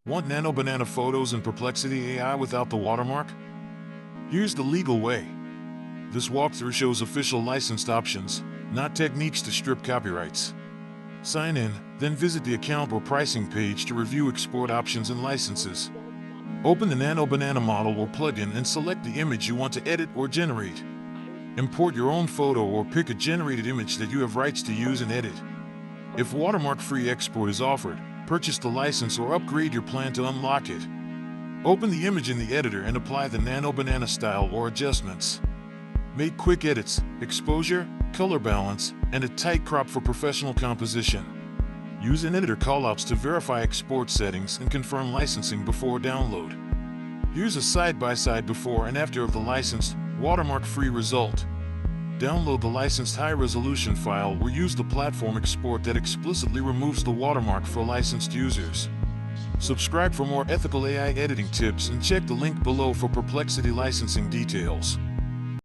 Want Nano Banana photos in Perplexity AI without the watermark? Here's the legal way. This walkthrough shows official licensed options, not techniques to strip copyrights. Sign in, then visit the account or pricing page to review export options and licenses. Open the Nano Banana model or plugin and select the image you want to edit or generate. Import your own photo or pick a generated image that you have rights to use and edit. If watermark-free export is offered, purchase the license or upgrade your plan to unlock it. Open the image in the editor and apply the Nano Banana style or adjustments. Make quick edits, exposure, color balance, and a tight crop for professional composition. Use an editor callouts to verify export settings and confirm licensing before download. Here's a side-by-side before and after of the licensed, watermark-free result. Download the licensed high-resolution file or use the platform export that explicitly removes the watermark for licensed users. Subscribe for more ethical AI editing tips and check the link below for Perplexity licensing details.